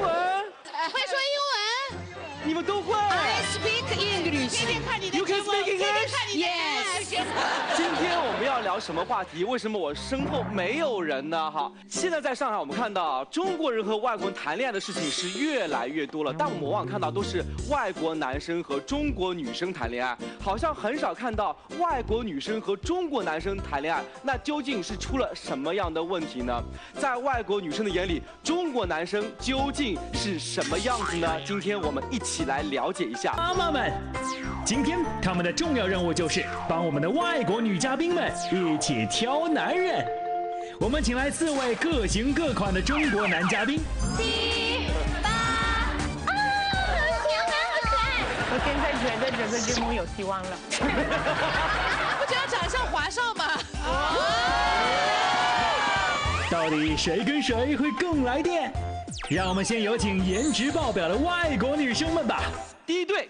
文？会说英文。你们都会 I speak English。天天看你的 You 节 can 目， speak 天天 English？看你的 Yes。今天我们要聊什么话题？为什么我身后没有人呢？哈，现在在上海，我们看到中国人和外国人谈恋爱的事情是越来越多了，但我们往往看到都是外国男生和中国女生谈恋爱，好像很少看到外国女生和中国男生谈恋爱。那究竟是出了什么样的问题呢？在外国女生的眼里，中国男生究竟是什么样子呢？今天我们一起来了解一下。妈妈们，今天他们的重要任务就是帮我们的外国女嘉宾们一起挑男人。我们请来4位各型各款的中国男嘉宾。7、8，啊，好甜美，好可爱。我现在觉得整个节目有希望了。不觉得长相华少吗？到底谁跟谁会更来电？让我们先有请颜值爆表的外国女生们吧。第一对，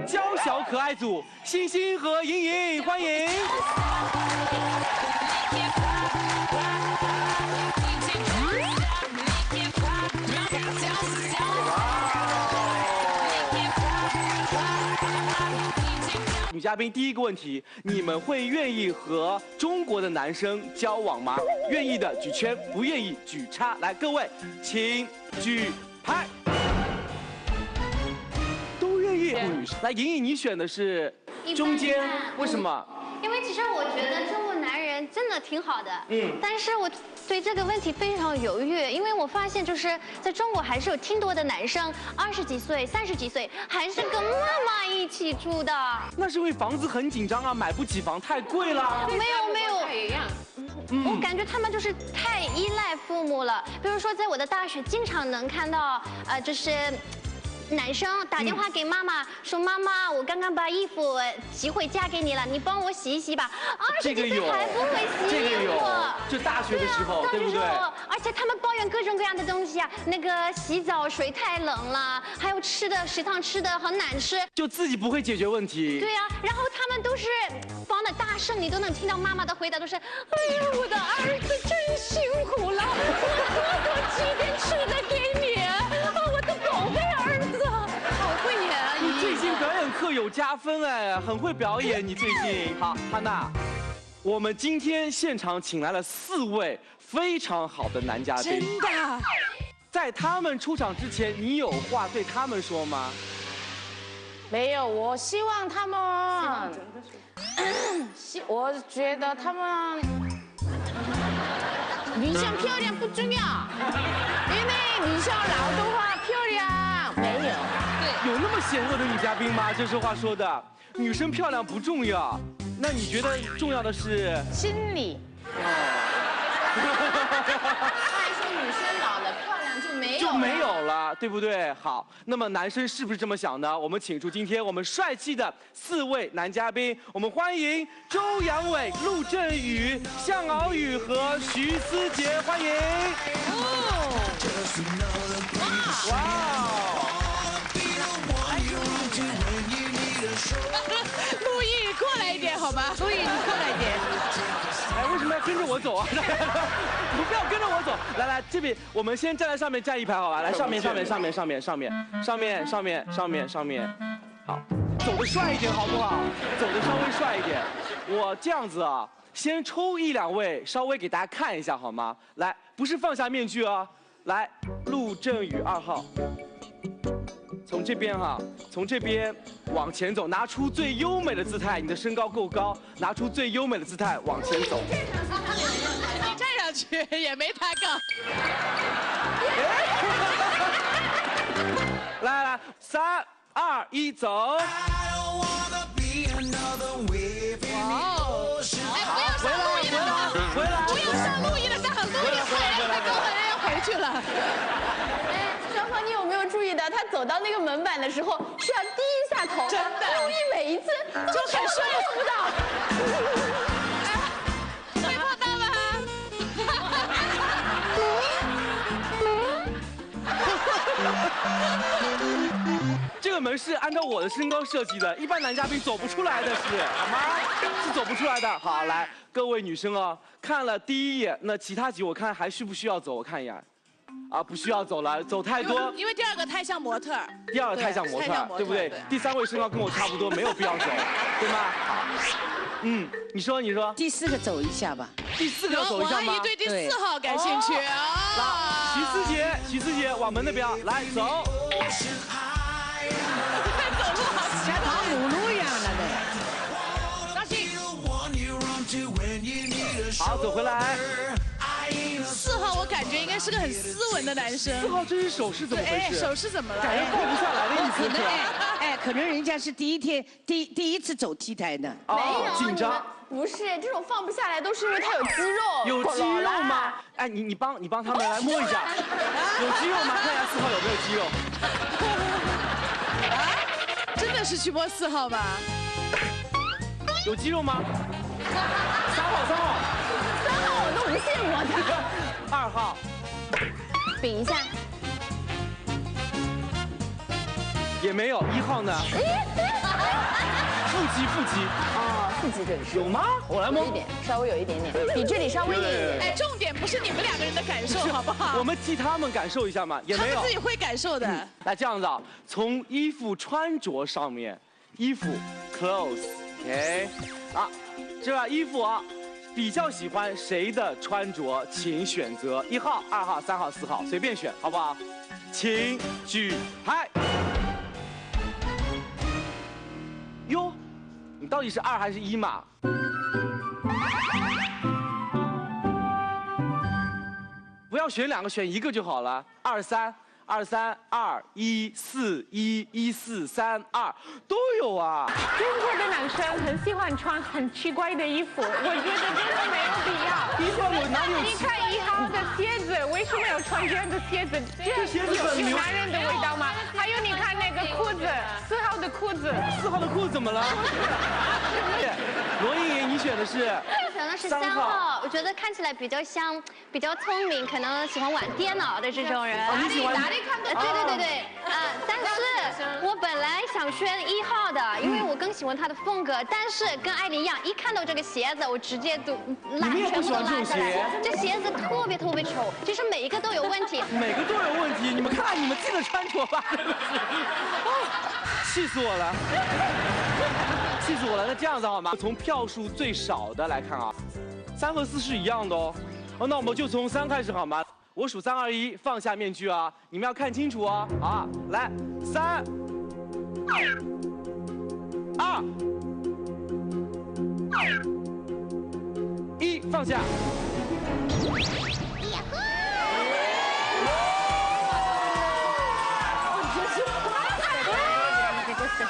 娇小可爱组，欣欣和莹莹，欢迎。女嘉宾第一个问题，你们会愿意和中国的男生交往吗？愿意的举圈，不愿意举叉。来，各位，请举牌。都愿意。女生，来，莹莹，你选的是中间，为什么？因为其实我觉得中国男人真的挺好的，但是我对这个问题非常犹豫，因为我发现就是在中国还是有挺多的男生20几岁、30几岁还是跟妈妈一起住的。那是因为房子很紧张啊，买不起房，太贵了。没有，也一样。我感觉他们就是太依赖父母了。比如说，在我的大学经常能看到，就是男生打电话给妈妈说：“妈妈，我刚刚把衣服寄回家给你了，你帮我洗一洗吧。”20几岁还不会洗衣服，就大学的时候，对不对？而且他们抱怨各种各样的东西啊，那个洗澡水太冷了，还有吃的食堂吃的很难吃，就自己不会解决问题。对啊，然后他们都是放的大声，你都能听到妈妈的回答都是：“哎呀，我的儿子真辛苦了，我多寄点吃的给你，我的宝贝儿子。”好会演啊！你最近表演课有加分哎，很会表演。你最近好，哈娜，我们今天现场请来了4位非常好的男嘉宾。真的？在他们出场之前，你有话对他们说吗？没有，我希望他们，我觉得他们女生漂亮不重要，因为女生老的话漂亮没有。有那么险恶的女嘉宾吗？这是话说的，女生漂亮不重要，那你觉得重要的是心理。还说女生老了漂亮就没有了，对不对？好，那么男生是不是这么想呢？我们请出今天我们帅气的4位男嘉宾，我们欢迎周阳伟、陆振宇、向敖宇和徐思杰，欢迎！哇！陆毅过来一点好吗？陆毅你过来一点。哎，为什么要跟着我走啊？你们不要跟着我走。来，这边我们先站在上面站一排，好吧？来，上面。好，走得帅一点好不好？走得稍微帅一点。我这样子啊，先抽1、2位，稍微给大家看一下好吗？来，不是放下面具哦。来，陆振宇2号。从这边哈，从这边往前走，拿出最优美的姿态。你的身高够高，拿出最优美的姿态往前走。站上去也没他高。来，3、2、1，走。哦，哎，不要上路易了，回来，不要上路易了，上路易太高了，人要回去了。双方，你有没有注意到，他走到那个门板的时候是要低一下头？真的，陆毅每一次就很帅，做不到。会碰到吗？这个门是按照我的身高设计的，一般男嘉宾走不出来的是，好吗？是走不出来的。好，来，各位女生哦，看了第1页，那其他集我看还需不需要走？我看一眼。啊，不需要走了，走太多。因为第二个太像模特儿。第二个太像模特儿，对不对？第三位身高跟我差不多，没有必要走，对吗？好，你说。第4个走一下吧。第4个要走一下吗？王阿姨对第4号感兴趣啊。徐思杰往门那边来走。像打母鹿一样的呢。好，走回来。4号我感觉应该是个很斯文的男生。4号这只手是怎么回事？手是怎么了？感觉放不下来的意思。可能人家是第一次走 T 台呢。哦，紧张。不是，这种放不下来都是因为他有肌肉。有肌肉吗？哎，你帮他们来摸一下，有肌肉吗？看一下4号有没有肌肉。真的是去摸4号吗？有肌肉吗？3号我都不羡慕他。 2号，比一下。也没有。1号呢？腹肌。哦，腹肌对。有吗？我来摸。有一点，稍微有一点点，比这里稍微硬一点。哎，重点不是你们2个人的感受，好不好？我们替他们感受一下嘛，也没有。他们自己会感受的。来这样子啊，从衣服穿着上面，衣服 clothes，OK， 啊，这衣服啊，比较喜欢谁的穿着，请选择1号、2号、3号、4号，随便选，好不好？请举牌。哟，你到底是2还是1嘛？不要选2个，选1个就好了。2、3、2、3、2、1、4、1、1、4、3、2都有啊。中国的男生很喜欢穿很奇怪的衣服，我觉得真的没有必要。衣服有哪里有？你看1号的鞋子，为什么要穿这样的鞋子？这鞋子很有男人的味道吗？还有你看那个裤子，4号的裤子。4号的裤子怎么了？罗莹莹，你选的是？我选的是3号，我觉得看起来比较像，比较聪明，可能喜欢玩电脑的这种人。你喜欢哪里看得出？对，但是我本来想选1号的，因为我更喜欢他的风格。但是跟艾琳一样，一看到这个鞋子，我直接都拉，全部都拉下来。这鞋子特别丑，其实每一个都有问题。每个都有问题，你们看看你们自己的穿着吧，真的是，气死我了。气死我了！那这样子好吗？从票数最少的来看啊，3和4是一样的哦。那我们就从3开始好吗？我数3、2、1，放下面具啊！你们要看清楚哦。好啊，来，3、2、1，放下。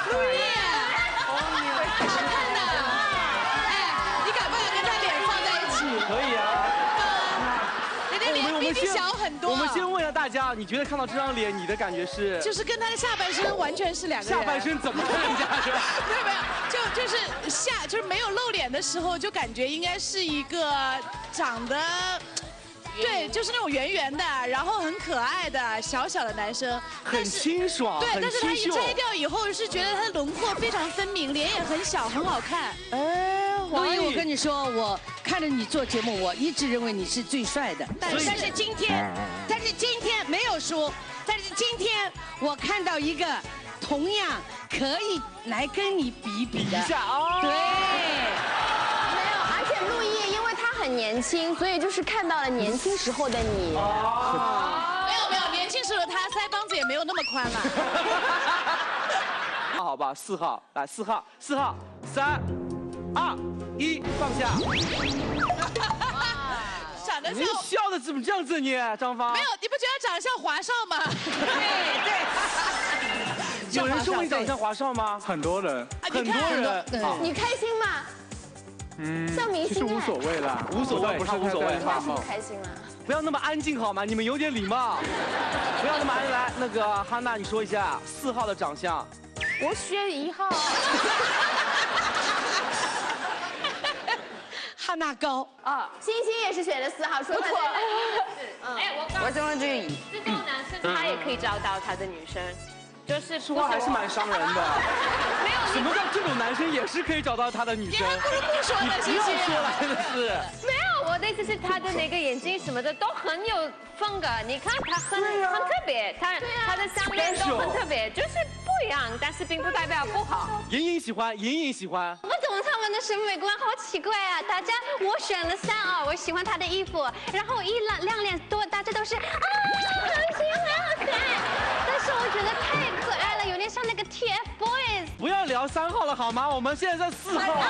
陆毅。好看的，哎，你敢不敢跟他脸放在一起？可以啊。人家脸比你小很多。我们先问一下大家，你觉得看到这张脸，你的感觉是？就是跟他的下半身完全是2个人。下半身怎么看人家是吧？没有，就是没有露脸的时候，就感觉应该是一个长得。对，就是那种圆圆的，然后很可爱的小的男生，很清爽，对，但是他一摘掉以后，是觉得他的轮廓非常分明，脸也很小，很好看。哎，王毅，我跟你说，我看着你做节目，我一直认为你是最帅的。但是今天没有输，但是今天我看到一个同样可以来跟你比的。一下啊。对。没有，而且陆毅因为他很年轻，所以就是看到了年轻时候的你。没有，年轻时候他腮帮子也没有那么宽了。好吧，4号，来4号，3、2、1，放下。长得像。你笑的怎么这样子你，张芳？没有，你不觉得长得像华少吗？对。有人说你长得像华少吗？很多人。很多人。你开心吗？像明星。其实无所谓啦，无所谓，他无所谓。为什么开心了？不要那么安静好吗？你们有点礼貌。不要那么安静。来，那个哈娜，你说一下4号的长相。我选1号。哈娜高啊，星星也是选的4号，说错了。哎，我中了这种男生他也可以找到他的女生，就是说话还是蛮伤人的。没有，什么叫这种男生也是可以找到他的女生？你还不如不说呢，你不要说了，真的是。没有，我我的意思是他的那个眼睛什么的都很有风格，你看他很特别，他的项链都很特别，就是不一样，但是并不代表不好。莹莹喜欢，莹莹喜欢。不懂他们的审美观，好奇怪啊！我选了3啊，我喜欢他的衣服，然后亮脸多，大家都是啊，好喜欢，好可爱。但是我觉得太可爱了，有点像那个 TFBOYS。不要聊3号了好吗？我们现在在4号，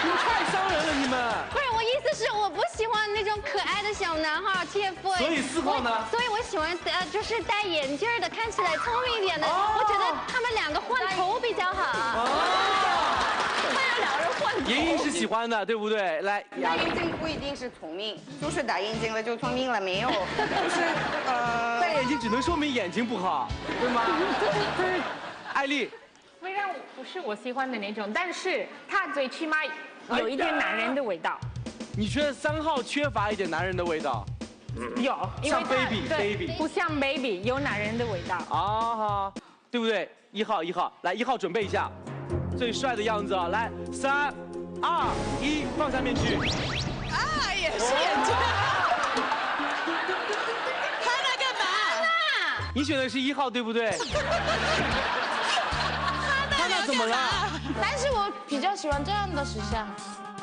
你们太伤人了你们。不是，我意思是我不喜欢那种可爱的小男孩 TFBOYS。所以4号呢？所以我喜欢就是戴眼镜的，看起来聪明一点的。我觉得他们2个换头比较好。莹莹是喜欢的，对不对？来，戴眼镜不一定是聪明，就是戴眼镜了就聪明了没有？就是戴眼镜只能说明眼睛不好，对吗？艾丽，虽然不是我喜欢的那种，但是他最起码有一点男人的味道。你觉得3号缺乏一点男人的味道？有，像 baby， 不像 baby， 有男人的味道。啊，对不对？1号，来1号准备一下，最帅的样子啊！来，3、2、1，放下面具。啊，也是眼睛。他那干嘛？你选的是1号，对不对？他那怎么了？但是我比较喜欢这样的时尚。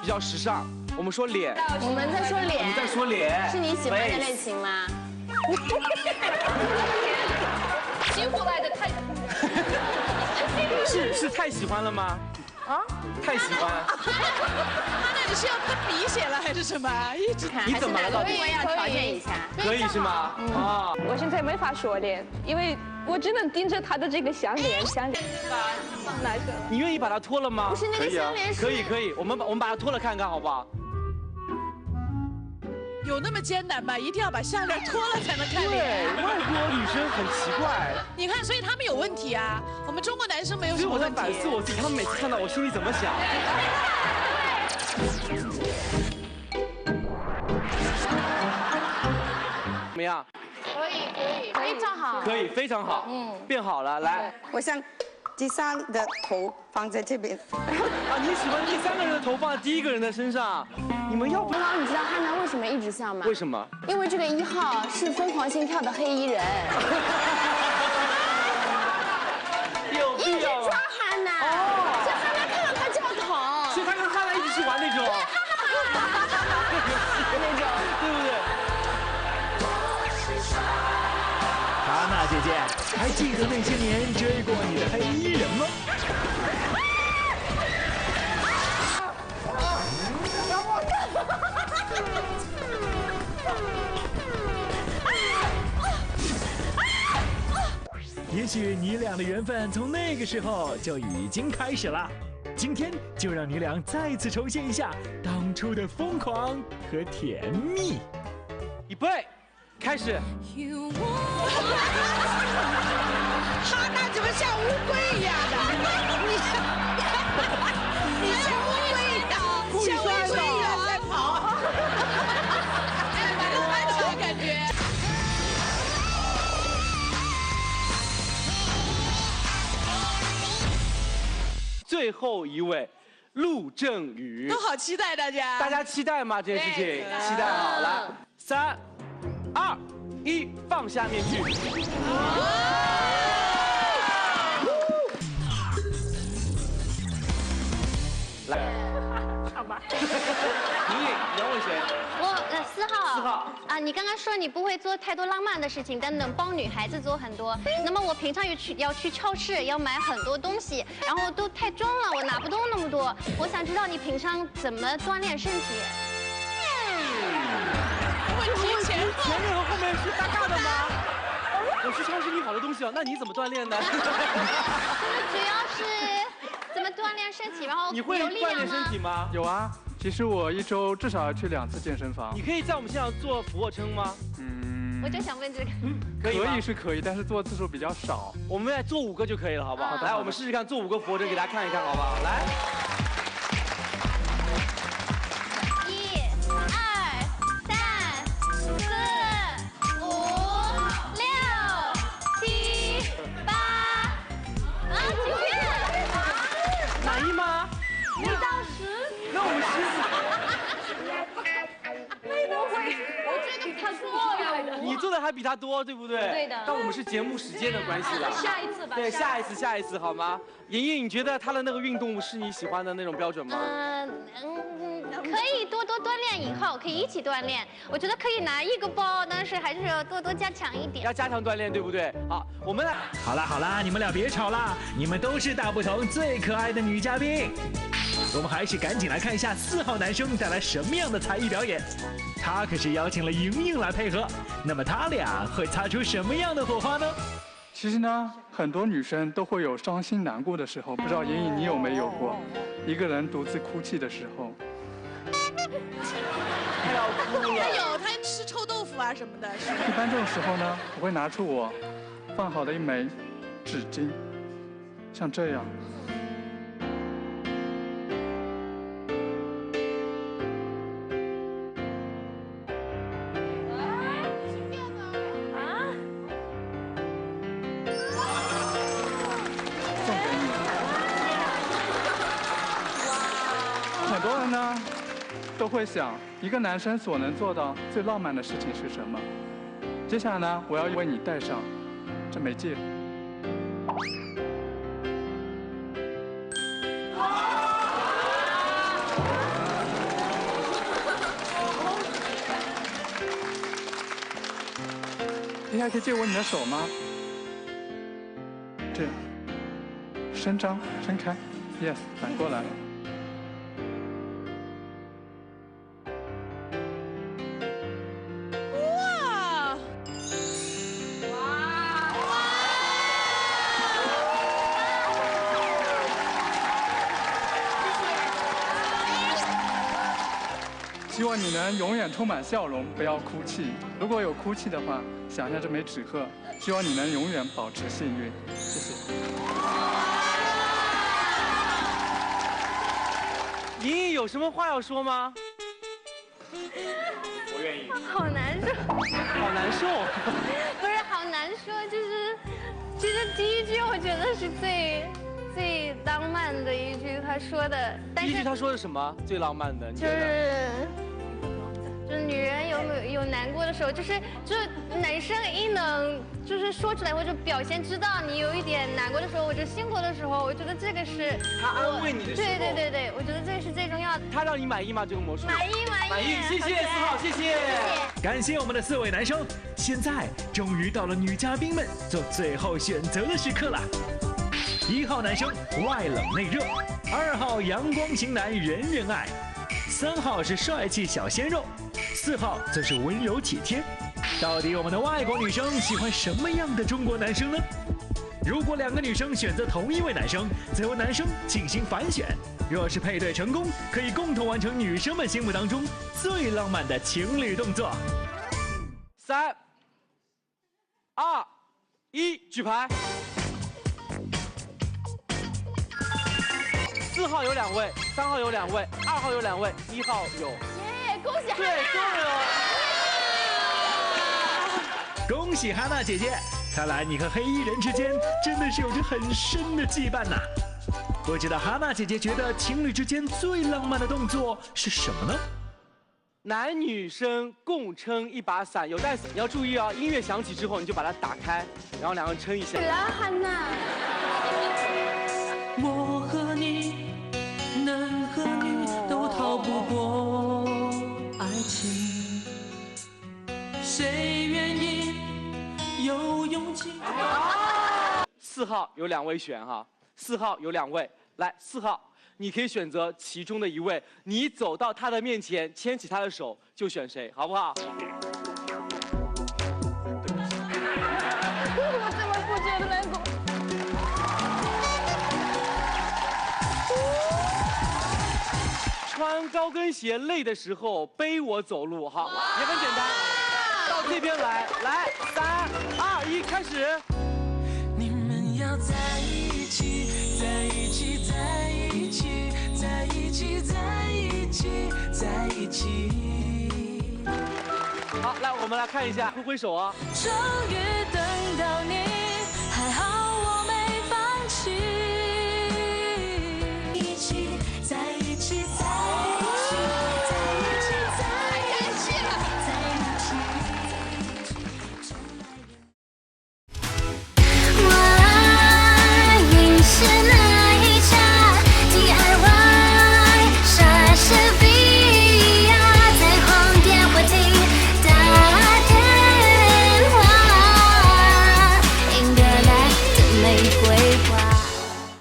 比较时尚。我们说脸，我们在说脸，我们在说脸，是你喜欢的类型吗？新回来的太是太喜欢了吗？啊，太喜欢。他那里是要喷鼻血了还是什么？一直你怎么了？到底我要调整一下，可以是吗？啊，我现在没法说脸，因为我只能盯着他的这个项链。哪个？你愿意把它脱了吗？不是那个项链是。可以，我们把它脱了看看，好不好？有那么艰难吗？一定要把项链脱了才能看对，脸？外国女生很奇怪。你看，所以他们有问题啊。我们中国男生没有什么问题。所以我在反思我自己，他们每次看到我心里怎么想。怎么样？可以，非常好。可以，非常好。变好了，来。我想第3的头放在这边。啊，你喜欢第3个人的头放在第1个人的身上？你们要不？王老，你知道汉娜为什么一直笑吗？为什么？因为这个1号是疯狂心跳的黑衣人。有必要吗？抓汉娜，所以汉娜看到他就要疼。所以他跟汉娜一起去玩那种。那种，对不对？哈娜姐姐，还记得那些年追过你的黑衣人吗？也许你俩的缘分从那个时候就已经开始了。今天就让你俩再次重现一下当初的疯狂和甜蜜。预备，开始。哈娜怎么像乌龟一样的？你像乌龟一样，像乌龟一样在跑。满满的感觉。最后一位，陆振宇。都好期待大家。大家期待吗？这件事情期待好，来，3、2、1，放下面具。来，好吧。莹莹，你要问谁我4号。 4号啊，你刚刚说你不会做太多浪漫的事情，但能帮女孩子做很多。那么我平常要去超市，要买很多东西，然后都太重了，我拿不动那么多。我想知道你平常怎么锻炼身体？问题前后。前面和后面是搭嘎的吗？我去超市拎好多东西哦，那你怎么锻炼呢？主要是怎么锻炼身体，然后你会有力量锻炼身吗？体吗？有啊，其实我1周至少要去2次健身房你。可以在我们现场做俯卧撑吗？我就想问这个。可以吗可以是可以，但是做次数比较少。我们来做5个就可以了，好不好？来，我们试试看做5个俯卧撑，给大家看一看，好不好？来。 满意吗？1到10。那我们10。的还比他多，对不对？对的。但我们是节目时间的关系了。下一次吧。对，下一次好吗？莹莹，你觉得他的那个运动是你喜欢的那种标准吗？可以多多锻炼，以后可以一起锻炼。我觉得可以拿一个包，但是还是要多多加强一点。要加强锻炼，对不对？好，我们来。好啦，你们俩别吵啦，你们都是大不同最可爱的女嘉宾。我们还是赶紧来看一下4号男生带来什么样的才艺表演。他可是邀请了莹莹来配合，那么他俩会擦出什么样的火花呢？其实呢，很多女生都会有伤心难过的时候，不知道莹莹你有没有过？一个人独自哭泣的时候。他要哭了。他有，他吃臭豆腐啊什么的。一般这种时候呢，我会拿出我放好的一枚纸巾，像这样。很多人呢都会想，一个男生所能做到最浪漫的事情是什么？接下来呢，我要为你戴上这枚戒指。接下来可以借我你的手吗？这样，伸张，伸开 ，yes， 反过来。希望你能永远充满笑容，不要哭泣。如果有哭泣的话，想象这枚纸鹤。希望你能永远保持幸运。谢谢。莹莹有什么话要说吗？我愿意。好难受。好难受。不是好难受，其实第一句我觉得是最浪漫的一句，他说的。第一句他说的什么？最浪漫的？就是女人有难过的时候，就是男生一能就是说出来或者表现知道你有一点难过的时候，或者辛苦的时候，我觉得这个是他安慰你的时候。对，我觉得这个是最重要的。他让你满意吗？这个魔术？满意。谢谢4号，谢谢。感谢我们的4位男生，现在终于到了女嘉宾们做最后选择的时刻了。1号男生外冷内热，2号阳光型男人人爱，3号是帅气小鲜肉，4号则是温柔体贴。到底我们的外国女生喜欢什么样的中国男生呢？如果2个女生选择同一位男生，则由男生进行反选。若是配对成功，可以共同完成女生们心目当中最浪漫的情侣动作。3、2、1，举牌。4号有2位，3号有2位，2号有2位，1号有。耶，恭喜！对，恭喜哈娜姐姐，看来你和黑衣人之间真的是有着很深的羁绊呐。不知道哈娜姐姐觉得情侣之间最浪漫的动作是什么呢？男女生共撑一把伞，有带伞，你要注意哦，音乐响起之后你就把它打开，然后2个人撑一下。对了，哈娜。我和你，男和女都逃不过爱情，谁愿意有勇气？4号有2位选哈，4号有2位，来4号，你可以选择其中的一位，你走到他的面前，牵起他的手，就选谁，好不好？我怎么不觉得难过？穿高跟鞋累的时候背我走路，好，也很简单。到这边来，3、2、1，开始。你们要在一起，在一起，在一起，在一起，在一起，在一起。好，来，我们来看一下，挥挥手啊。终于等